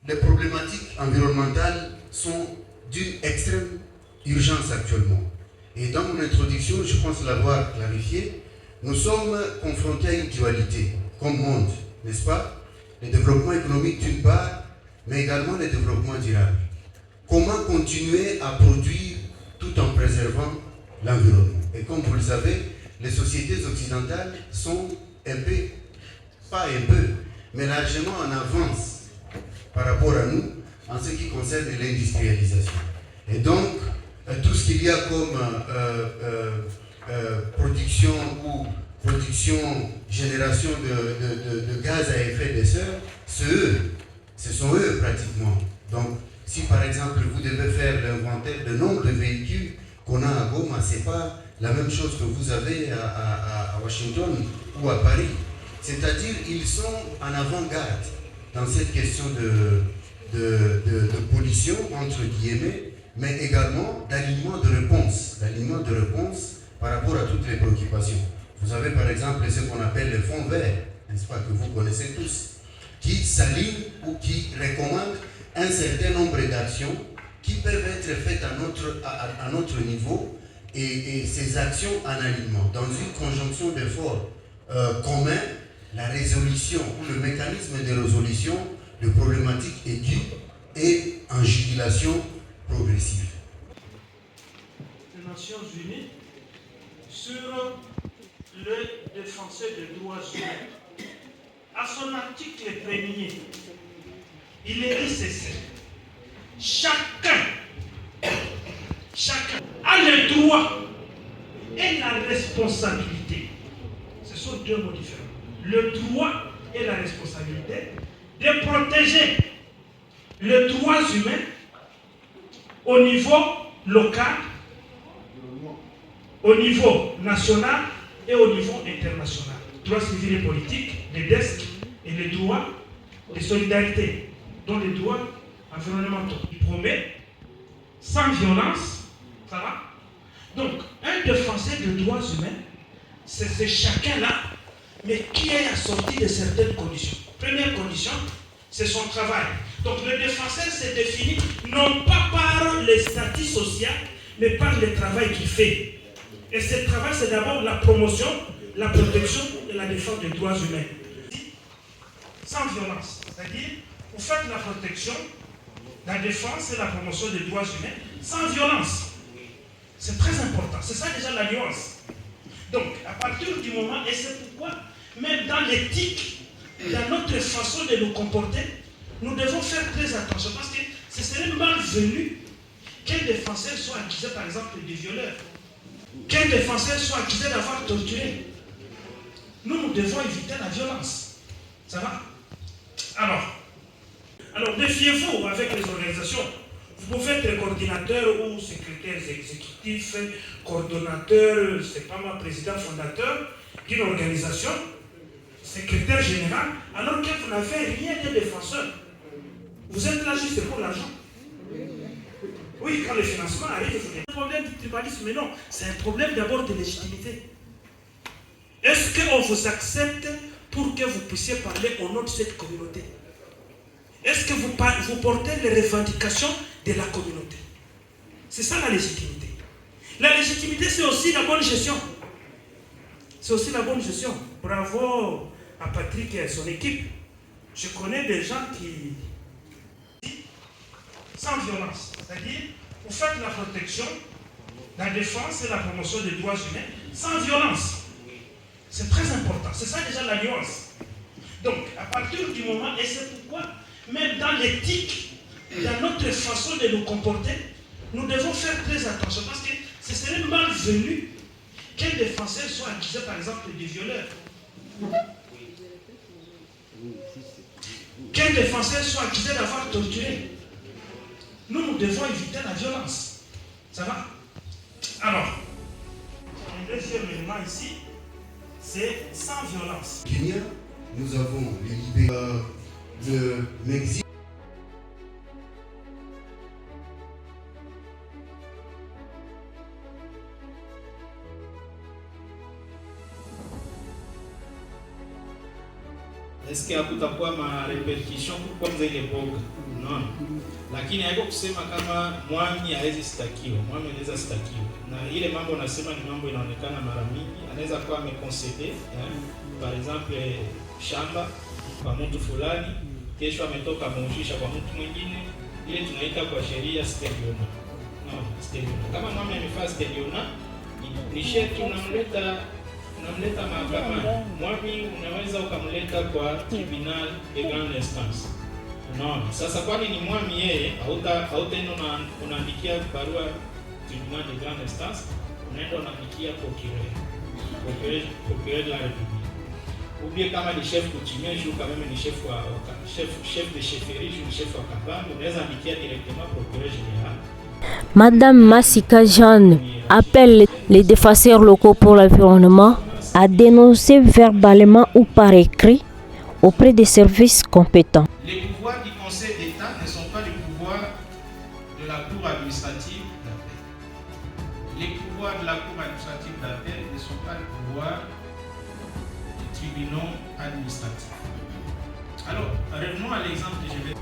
les problématiques environnementales sont d'une extrême urgence actuellement. Et dans mon introduction, je pense l'avoir clarifié, nous sommes confrontés à une dualité, comme monde, n'est-ce pas? Le développement économique d'une part, mais également le développement durable. Comment continuer à produire tout en préservant l'environnement? Et comme vous le savez, les sociétés occidentales sont un peu, pas un peu, mais largement en avance par rapport à nous en ce qui concerne l'industrialisation. Et donc, tout ce qu'il y a comme production, génération de gaz à effet de serre, ce sont eux pratiquement. Donc, si par exemple vous devez faire l'inventaire du nombre de véhicules qu'on a à Goma, ce n'est pas la même chose que vous avez à Washington ou à Paris. C'est-à-dire qu'ils sont en avant-garde dans cette question de pollution, entre guillemets, mais également d'alignement de réponse par rapport à toutes les préoccupations. Vous avez par exemple ce qu'on appelle le fonds vert, n'est-ce pas, que vous connaissez tous, qui s'aligne ou qui recommande un certain nombre d'actions qui peuvent être faites à notre niveau et ces actions en alignement. Dans une conjonction d'efforts communs, la résolution ou le mécanisme de résolution de problématiques aiguës et en jugulation progressive. Les Nations Unies sur le défenseur des droits humains. À son article 1er, il est dit ceci. Chacun a le droit et la responsabilité. Ce sont deux mots différents. Le droit et la responsabilité de protéger les droits humains au niveau local, au niveau national et au niveau international. Droits civils et politiques, les desks et les droits de solidarité, dont les droits environnementaux. Il promet sans violence, ça va? Donc, un défenseur des droits humains, c'est ce chacun-là, mais qui est assorti de certaines conditions. Première condition, c'est son travail. Donc, le défenseur se définit non pas par le statut social, mais par le travail qu'il fait. Et ce travail, c'est d'abord la promotion, la protection et la défense des droits humains. Sans violence. C'est-à-dire, vous faites la protection, la défense et la promotion des droits humains sans violence. C'est très important. C'est ça déjà la nuance. Donc, à partir du moment, et c'est pourquoi, même dans l'éthique, dans notre façon de nous comporter, nous devons faire très attention. Parce que ce serait malvenu qu'un défenseur soit accusé, par exemple, de violeur. Qu'un défenseur soit accusé d'avoir torturé. Nous devons éviter la violence. Ça va? Alors défiez-vous avec les organisations. Vous pouvez être coordinateur ou secrétaire exécutif, coordonnateur, c'est pas moi, président fondateur d'une organisation, secrétaire général, alors que vous n'avez rien de défenseur. Vous êtes là juste pour l'argent. Oui, quand le financement arrive, vous dites, c'est un problème du tribalisme, mais non, c'est un problème d'abord de légitimité. Est-ce qu'on vous accepte pour que vous puissiez parler au nom de cette communauté? Est-ce que vous portez les revendications de la communauté? C'est ça la légitimité. La légitimité, c'est aussi la bonne gestion. C'est aussi la bonne gestion. Bravo à Patrick et à son équipe. Je connais des gens qui... sans violence. C'est-à-dire, vous faites la protection, la défense et la promotion des droits humains sans violence. C'est très important. C'est ça déjà la nuance. Donc, à partir du moment, et c'est pourquoi, même dans l'éthique, dans notre façon de nous comporter, nous devons faire très attention. Parce que ce serait malvenu qu'un défenseur soit accusé, par exemple, de violeur. Qu'un défenseur soit accusé d'avoir torturé. Nous devons éviter la violence. Ça va? Alors, le deuxième élément ici, c'est sans violence. Kenya, nous avons les libéraux, le Mexique. Est-ce qu'il y a ma répétition pour comme l'époque? Unaona? Lakini haiko kusema kama mwami hawezi stakiwa. Mwami anaweza stakiwa. Na ile mambo nasema ni mambo inaonekana mara mingi. Anaweza kuwa ameconcede, par exemple shamba kwa mtu fulani, kesho ametoka ameushisha kwa mtu mwingine. Ile tunaita kwa sheria steriona. No, steriona. Kama mwami amefanya steriona, ni shetu unamleta mahakamani. Mwami unaweza ukamleta kwa tribunal de grande instance. Unaona? Sasa kwani ni mwami yeye, hautaenda unaandikia barua tribunal de grande instance, unaenda unaandikia procureur de la République. Ubie kama ni chef coutumier, kama mimi ni chef de chefferie, ni chef wa kabambi, unaweza andikia directement procureur général. Madame Massika Jeanne appelle les défenseurs locaux pour l'environnement à dénoncer verbalement ou par écrit auprès des services compétents. Les pouvoirs du Conseil d'État ne sont pas les pouvoirs de la Cour administrative d'appel. Les pouvoirs de la Cour administrative d'appel ne sont pas les pouvoirs des tribunaux administratifs. Alors, revenons à l'exemple que je vais